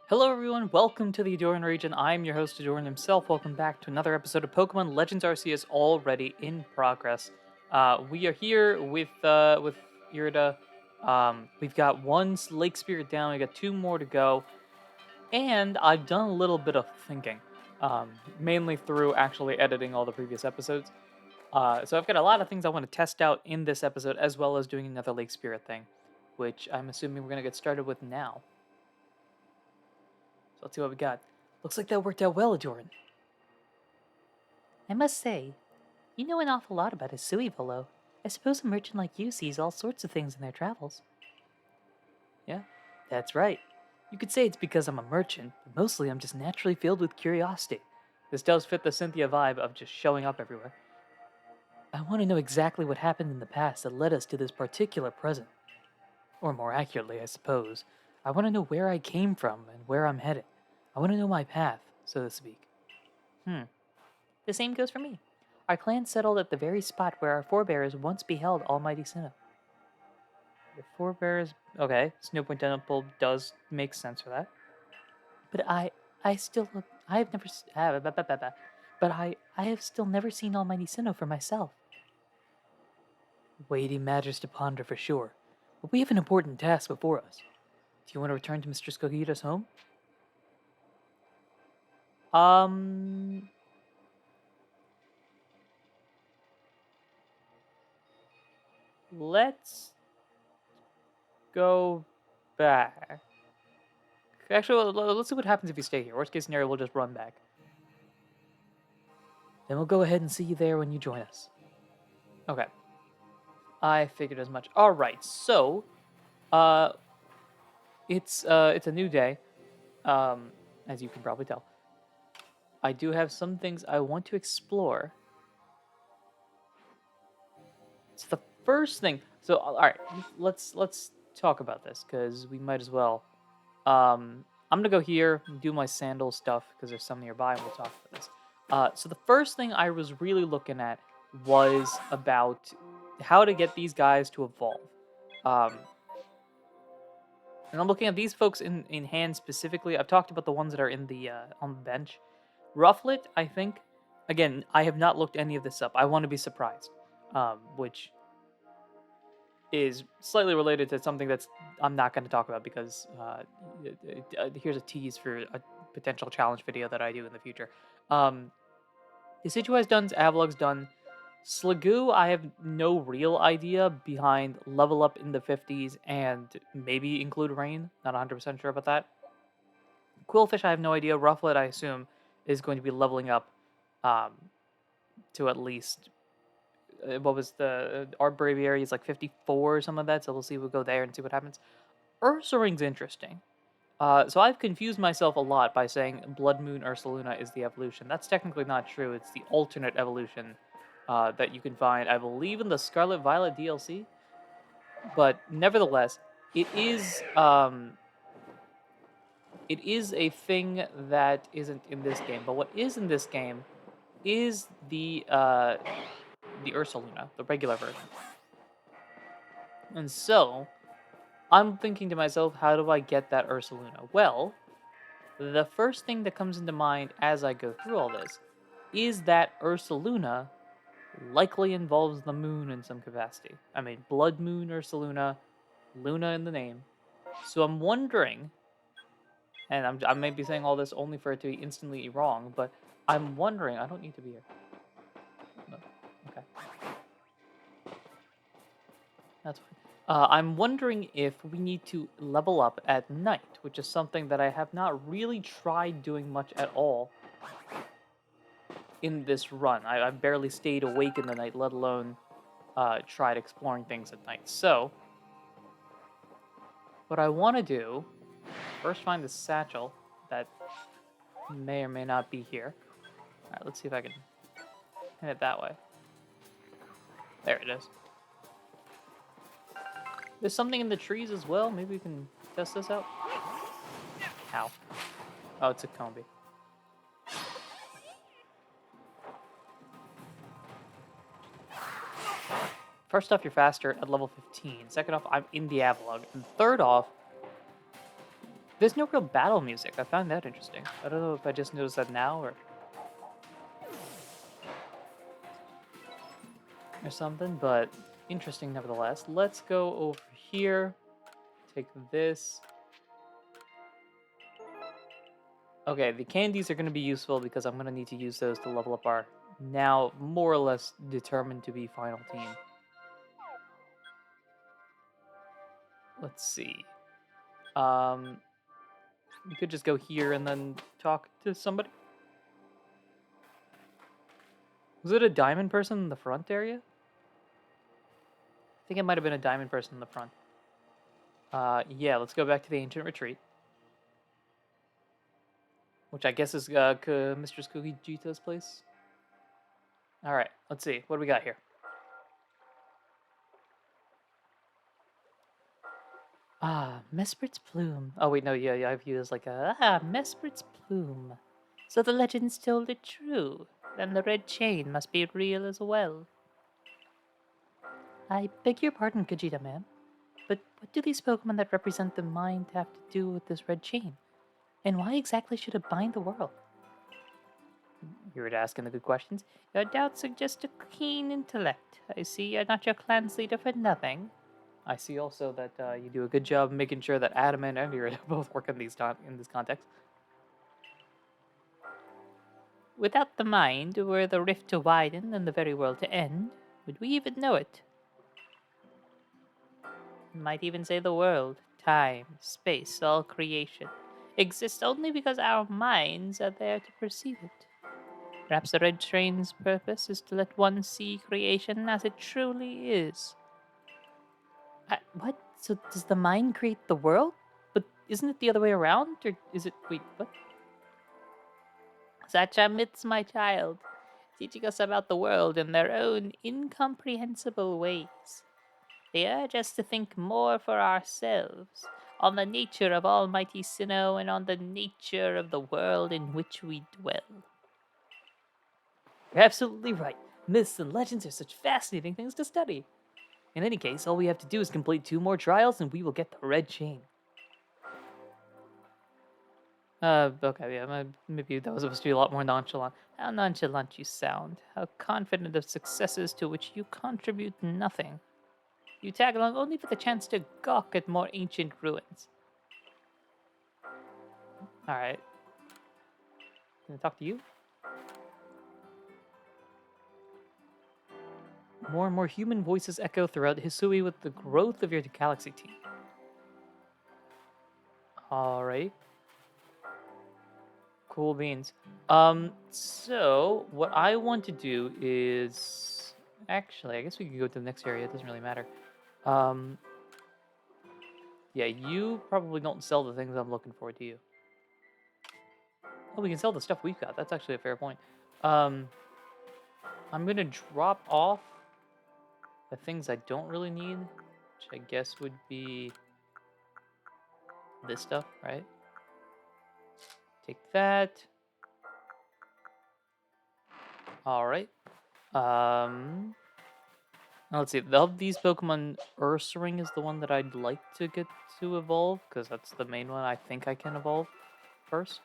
Hello everyone, welcome to the Ahdurin region. I'm your host Ahdurin himself. Welcome back to another episode of Pokemon Legends Arceus already in progress. We are here with Irida. We've got one Lake Spirit down, we got two more to go, and I've done a little bit of thinking. Mainly through actually editing all the previous episodes. So I've got a lot of things I want to test out in this episode, as well as doing another Lake Spirit thing, which I'm assuming we're gonna get started with now. So let's see what we got. Looks like that worked out well, Adoran. I must say, you know an awful lot about Hisui, Volo. I suppose a merchant like you sees all sorts of things in their travels. Yeah, that's right. You could say it's because I'm a merchant, but mostly I'm just naturally filled with curiosity. This does fit the Cynthia vibe of just showing up everywhere. I want to know exactly what happened in the past that led us to this particular present. Or more accurately, I suppose, I want to know where I came from and where I'm heading. I want to know my path, so to speak. Hmm. The same goes for me. Our clan settled at the very spot where our forebears once beheld Almighty Sinnoh. The forebears, okay, Snowpoint Temple does make sense for that. But I still, I have never, but I have still never seen Almighty Sinnoh for myself. Weighty matters to ponder for sure, but we have an important task before us. Do you want to return to Mistress Kogita's home? Um, let's go back. Actually, let's see what happens if you stay here. Worst case scenario, we'll just run back. Then we'll go ahead and see you there when you join us. Okay. I figured as much. All right. So, uh, it's a new day. As you can probably tell, I do have some things I want to explore. It's the first thing. So, all right, let's talk about this because we might as well. I'm gonna go here and do my sandal stuff because there's some nearby, and we'll talk about this. So the first thing I was really looking at was about how to get these guys to evolve. Um, and I'm looking at these folks in hand specifically. I've talked about the ones that are in the on the bench. Rufflet, I think. Again, I have not looked any of this up. I want to be surprised, which is slightly related to something that's I'm not going to talk about because here's a tease for a potential challenge video that I do in the future. Decidueye's done, Avalug's done. Sliggoo, I have no real idea behind level up in the 50s and maybe include rain. Not 100% sure about that. Quillfish, I have no idea. Rufflet, I assume, is going to be leveling up um, to at least what was the our braviary is like 54 or something like that, so we'll see. We'll go there and see what happens. Ursaring's interesting. So I've confused myself a lot by saying Blood Moon Ursaluna is the evolution. That's technically not true. It's the alternate evolution that you can find, I believe, in the Scarlet Violet DLC. But nevertheless, it is a thing that isn't in this game. But what is in this game is the Ursaluna, the regular version. And so I'm thinking to myself, how do I get that Ursaluna? Well, the first thing that comes into mind as I go through all this is that Ursaluna likely involves the moon in some capacity. I mean, Blood Moon Ursaluna, Luna in the name. So I'm wondering, and I may be saying all this only for it to be instantly wrong, but I'm wondering, I don't need to be here. No. Okay. That's fine. I'm wondering if we need to level up at night, which is something that I have not really tried doing much at all in this run. I've barely stayed awake in the night, let alone tried exploring things at night. So, what I want to do, first find the satchel that may or may not be here. All right, let's see if I can hit it that way. There it is. There's something in the trees as well. Maybe we can test this out. Ow. Oh, it's a Combi. First off, you're faster at level 15. Second off, I'm in the Avalug. And third off, There's no real battle music. I found that interesting. I don't know if I just noticed that now or something, but interesting nevertheless. Let's go over here. Take this. Okay, the candies are going to be useful because I'm going to need to use those to level up our now more or less determined to be final team. Let's see. We could just go here and then talk to somebody. Was it a diamond person in the front area? I think it might have been a diamond person in the front. Yeah, let's go back to the ancient retreat. Which I guess is Mistress Kujita's place. Alright, let's see. What do we got here? Ah, Mesprit's plume. Oh wait, no, yeah, I view it as like Mesprit's plume. So the legends told it true. Then the red chain must be real as well. I beg your pardon, Kujita, ma'am. But what do these Pokemon that represent the mind have to do with this red chain? And why exactly should it bind the world? You're asking the good questions. Your doubts suggest a keen intellect. I see you're not your clan's leader for nothing. I see also that you do a good job making sure that Adam and Emir both work in in this context. Without the mind, were the rift to widen and the very world to end, would we even know it? Might even say the world, time, space, all creation, exists only because our minds are there to perceive it. Perhaps the red train's purpose is to let one see creation as it truly is. What? So does the mind create the world? But isn't it the other way around? Or is it... Wait, what? Such are myths, my child, teaching us about the world in their own incomprehensible ways. They urge us to think more for ourselves, on the nature of Almighty Sinnoh and on the nature of the world in which we dwell. You're absolutely right. Myths and legends are such fascinating things to study. In any case, all we have to do is complete 2 more trials and we will get the red chain. Okay, yeah, maybe that was supposed to be a lot more nonchalant. How nonchalant you sound. How confident of successes to which you contribute nothing. You tag along only for the chance to gawk at more ancient ruins. Alright. Can I talk to you? More and more human voices echo throughout Hisui with the growth of your galaxy team. Alright. Cool beans. So what I want to do is actually, I guess we could go to the next area. It doesn't really matter. Yeah, you probably don't sell the things I'm looking for, do you? Oh, we can sell the stuff we've got. That's actually a fair point. I'm gonna drop off the things I don't really need, which I guess would be this stuff, right? Take that. All right. Now let's see. Of these Pokemon, Ursaring is the one that I'd like to get to evolve, because that's the main one I think I can evolve first.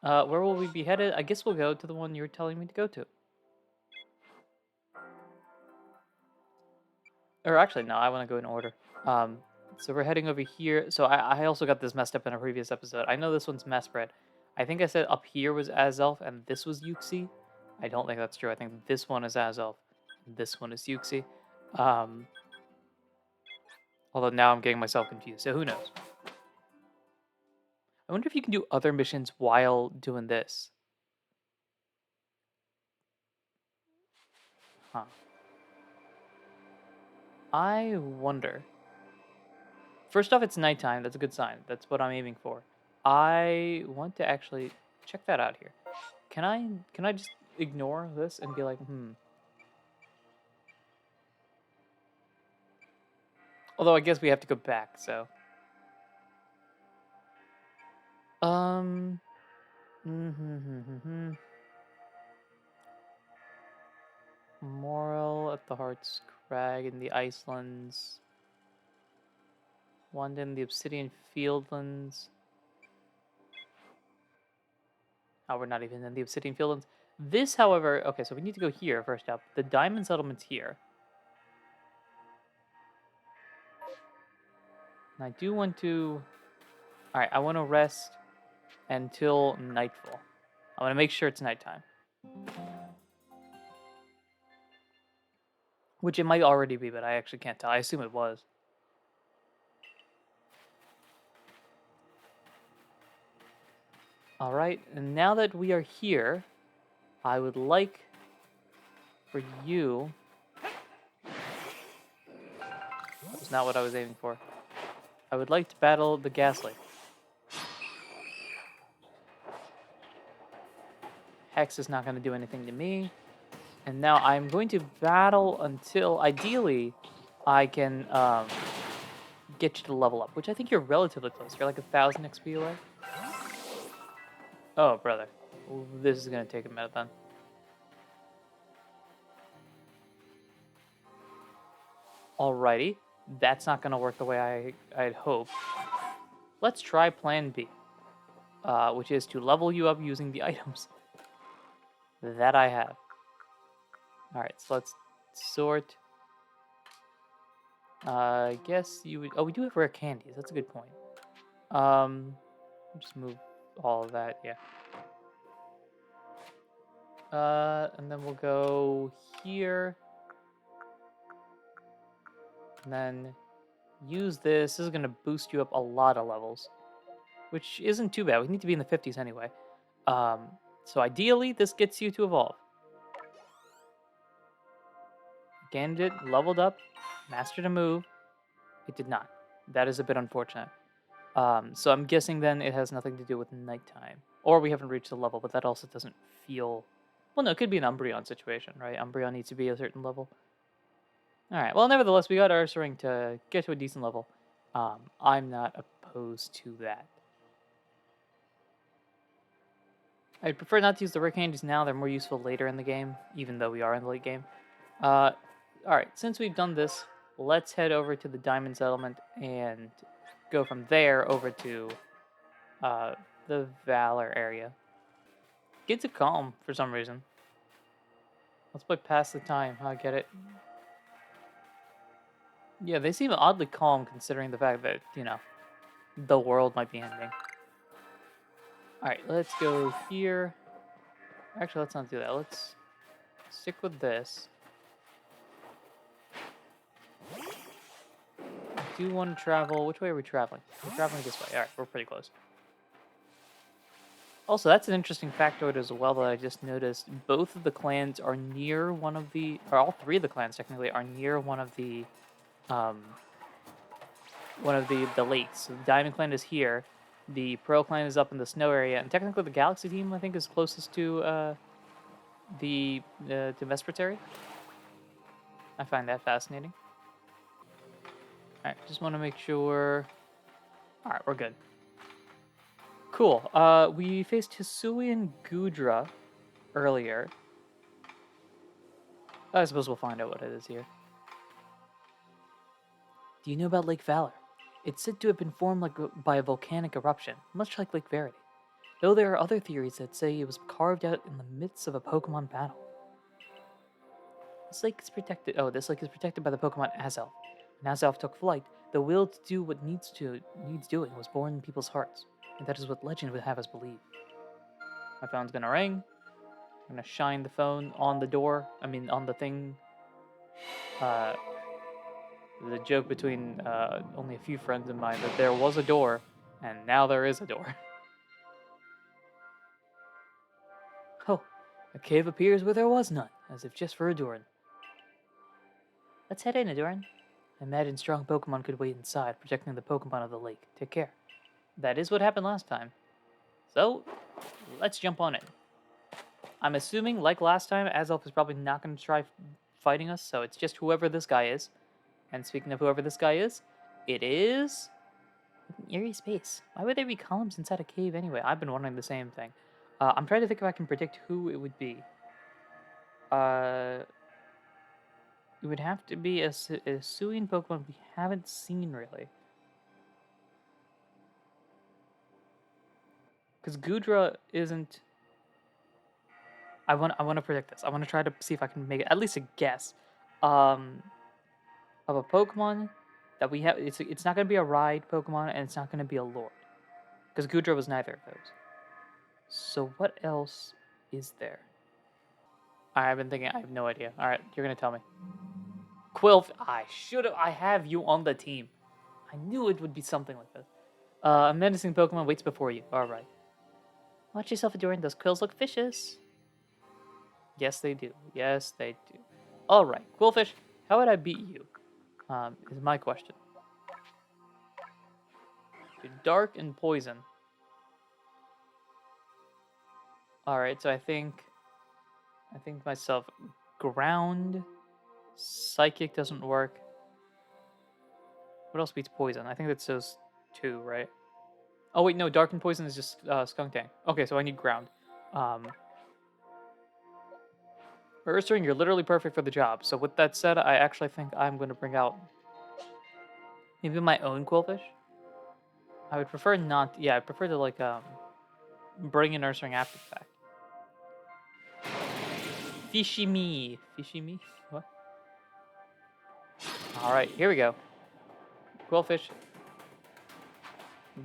Where will we be headed? I guess we'll go to the one you're telling me to go to. Or actually, no, I want to go in order. So we're heading over here. So I also got this messed up in a previous episode. I know this one's Mesprit. I think I said up here was Azelf and this was Yuxi. I don't think that's true. I think this one is Azelf and this one is Yuxi. Although now I'm getting myself confused, so who knows? I wonder if you can do other missions while doing this. Huh. I wonder. First off, it's nighttime. That's a good sign. That's what I'm aiming for. I want to actually check that out here. Can I just ignore this and be like, Although I guess we have to go back, so. Um. Moral at the Heart's Crag in the Icelands. One in the Obsidian Fieldlands. Oh, we're not even in the Obsidian Fieldlands. This, however, okay, so we need to go here first up. The Diamond Settlement's here. And I do want to... Alright, I want to rest until nightfall. I want to make sure it's nighttime. Which it might already be, but I actually can't tell. I assume it was. Alright, and now that we are here, I would like for you... That's not what I was aiming for. I would like to battle the Ghastly. Hex is not going to do anything to me. And now I'm going to battle until, ideally, I can get you to level up, which I think you're relatively close. You're like 1,000 XP away. Oh, brother. This is going to take a minute then. Alrighty. That's not going to work the way I'd hoped. Let's try plan B, which is to level you up using the items that I have. Alright, so let's sort. I guess you would... Oh, we do have rare candies. That's a good point. Just move all of that, yeah. And then we'll go here. And then use this. This is going to boost you up a lot of levels, which isn't too bad. We need to be in the 50s anyway. So ideally, this gets you to evolve. Gained it, leveled up, mastered a move. It did not. That is a bit unfortunate. So I'm guessing then it has nothing to do with nighttime. Or we haven't reached the level, but that also doesn't feel... Well, no, it could be an Umbreon situation, right? Umbreon needs to be a certain level. Alright, well, nevertheless, we got Ursaring to get to a decent level. I'm not opposed to that. I'd prefer not to use the rare candies now. They're more useful later in the game, even though we are in the late game. Alright, since we've done this, let's head over to the Diamond Settlement and go from there over to the Valor area. Kids are calm for some reason. Let's play Pass the Time. I get it. Yeah, they seem oddly calm considering the fact that, you know, the world might be ending. Alright, let's go here. Actually, let's not do that. Let's stick with this. I do want to travel. Which way are we traveling? We're traveling this way. Alright, we're pretty close. Also, that's an interesting factoid as well that I just noticed. Both of the clans are near one of the... Or all three of the clans, technically, are near one of the lakes. So the Diamond Clan is here. The Pearl Clan is up in the snow area. And technically the Galaxy team, I think, is closest to the Vespertary. I find that fascinating. Alright, just want to make sure... Alright, we're good. Cool. We faced Hisui and Gudra earlier. I suppose we'll find out what it is here. Do you know about Lake Valor? It's said to have been formed by a volcanic eruption, much like Lake Verity. Though there are other theories that say it was carved out in the midst of a Pokemon battle. This lake is protected. Oh, this lake is protected by the Pokemon Azelf. When Azelf took flight, the will to do what needs doing was born in people's hearts, and that is what legend would have us believe. My phone's gonna ring. I'm gonna shine the phone on the door. I mean, on the thing. The joke between only a few friends of mine that there was a door, and now there is a door. Oh, a cave appears where there was none, as if just for Ahdurin. Let's head in, Ahdurin. I imagine strong Pokemon could wait inside, protecting the Pokemon of the lake. Take care. That is what happened last time. So, let's jump on it. I'm assuming, like last time, Azelf is probably not going to try fighting us, so it's just whoever this guy is. And speaking of whoever this guy is, it is... Eerie space. Why would there be columns inside a cave anyway? I've been wondering the same thing. I'm trying to think if I can predict who it would be. It would have to be a Suian Pokemon we haven't seen, really. Because Gudra isn't... I want to predict this. I want to try to see if I can make it, at least a guess. Um, of a Pokemon that we have. It's not going to be a ride Pokemon, and it's not going to be a Lord. Because Gudra was neither of those. So what else is there? I've been thinking. I have no idea. All right, you're going to tell me. Quilf. I have you on the team. I knew it would be something like this. A menacing Pokemon waits before you. All right. Watch yourself, Ahdurin. Those quills look vicious. Yes, they do. Yes, they do. All right, Quillfish. How would I beat you? Is my question. Dark and poison. All right, so I think myself. Ground. Psychic doesn't work. What else beats poison? I think that's those two, right? Oh wait, no. Dark and poison is just Skunk Tank. Okay, so I need ground. Ursaring, you're literally perfect for the job. So with that said, I actually think I'm going to bring out maybe my own Quillfish. I would prefer not. Yeah, I prefer to like bring in Ursaring after the fact. Fishy me. Fishy me? What? Alright, here we go. Quillfish.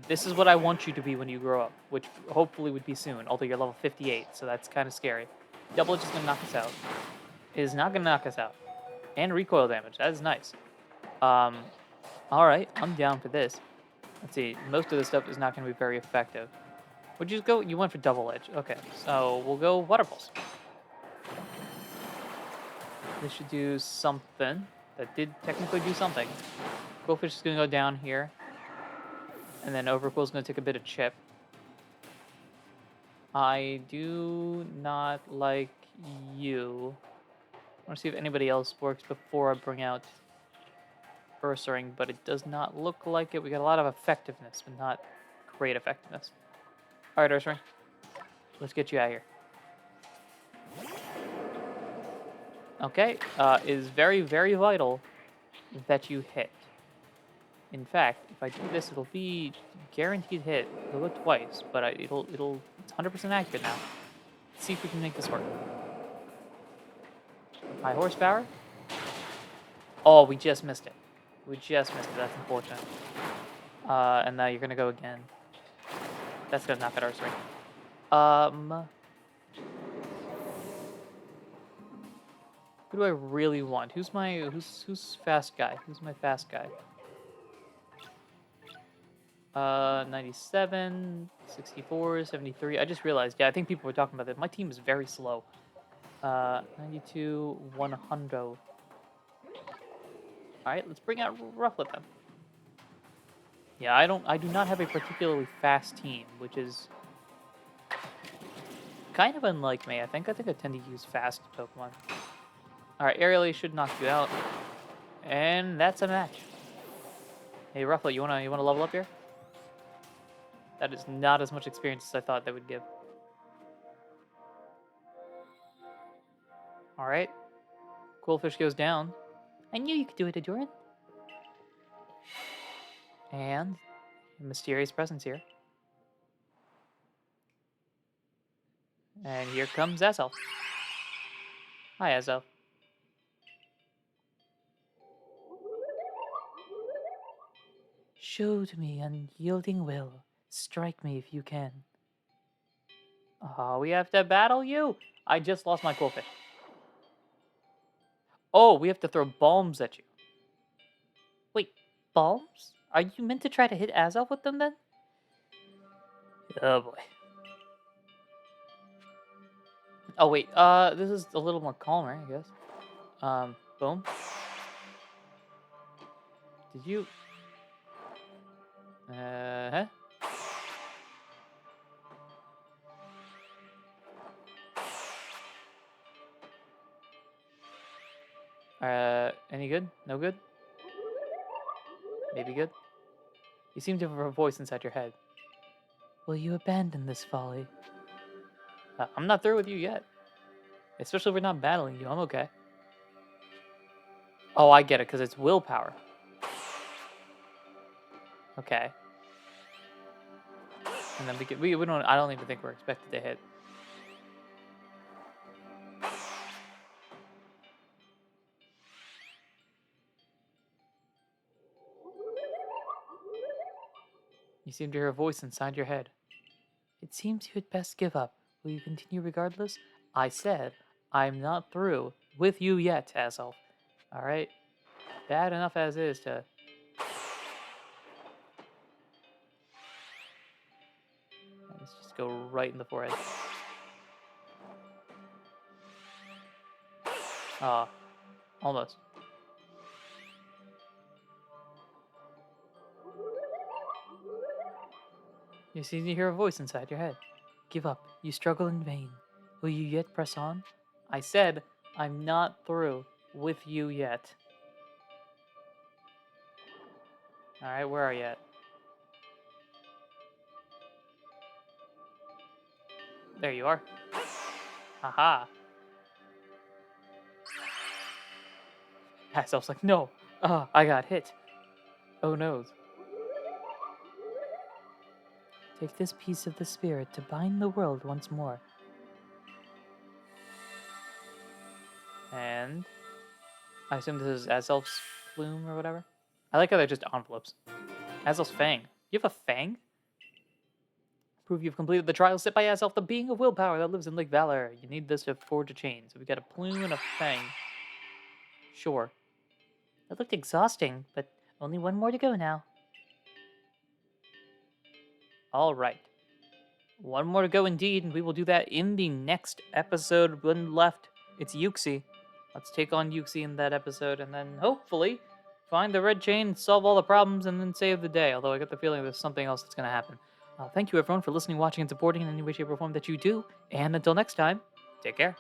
This is what I want you to be when you grow up, which hopefully would be soon, although you're level 58, so that's kind of scary. Double Edge is going to knock us out. It is not going to knock us out. And recoil damage. That is nice. Alright, I'm down for this. Let's see, most of this stuff is not going to be very effective. Would you go? You went for Double Edge. Okay, so we'll go Water Pulse. This should do something. That did technically do something. Quillfish is going to go down here. And then Overquill's going to take a bit of chip. I do not like you. I want to see if anybody else works before I bring out Ursaring, but it does not look like it. We got a lot of effectiveness, but not great effectiveness. Alright, Ursaring. Let's get you out of here. Okay, it is very, very vital that you hit. In fact, if I do this, it'll be guaranteed hit. It'll go twice, but it's 100% accurate now. Let's see if we can make this work. High horsepower. Oh, we just missed it. We just missed it. That's unfortunate. And now you're gonna go again. That's gonna knock out Ursaring. Who do I really want? Who's fast guy? Who's my fast guy? 97, 64, 73. I just realized, yeah, I think people were talking about that. My team is very slow. 92, 100. Alright, let's bring out Rufflet then. Yeah, I do not have a particularly fast team, which is kind of unlike me. I think I tend to use fast Pokemon. Alright, Aerially should knock you out. And that's a match. Hey Rufflet, you wanna level up here? That is not as much experience as I thought that would give. Alright. Quillfish goes down. I knew you could do it, Ahdurin. And a mysterious presence here. And here comes Azelf. Hi, Azelf. Show to me unyielding will. Strike me if you can. Oh, we have to battle you? I just lost my Quillfish. Oh, we have to throw bombs at you. Wait, bombs? Are you meant to try to hit Azelf with them then? Oh boy. Oh wait, this is a little more calmer, I guess. Boom. Did you... huh? Any good? No good? Maybe good? You seem to have a voice inside your head. Will you abandon this folly? I'm not through with you yet. Especially if we're not battling you, I'm okay. Oh, I get it, because it's willpower. Okay. And then we don't. I don't even think we're expected to hit. You seem to hear a voice inside your head. It seems you had best give up. Will you continue regardless? I said, I'm not through with you yet, Azelf. Alright? Bad enough as is to... Let's just go right in the forehead. Ah, almost. You seem to hear a voice inside your head. Give up. You struggle in vain. Will you yet press on? I said, I'm not through with you yet. Alright, where are you at? There you are. Haha. Azelf's like, no. I got hit. Oh no. Take this piece of the spirit to bind the world once more. And I assume this is Azelf's plume or whatever. I like how they're just envelopes. Azelf's fang. You have a fang? Prove you've completed the trial set by Azelf, the being of willpower that lives in Lake Valor. You need this to forge a chain. So we got a plume and a fang. Sure. That looked exhausting, but only one more to go now. All right. One more to go indeed, and we will do that in the next episode. One left. It's Yuxi. Let's take on Yuxi in that episode, and then hopefully find the red chain, solve all the problems, and then save the day. Although I get the feeling there's something else that's going to happen. Thank you, everyone, for listening, watching, and supporting in any way, shape, or form that you do. And until next time, take care.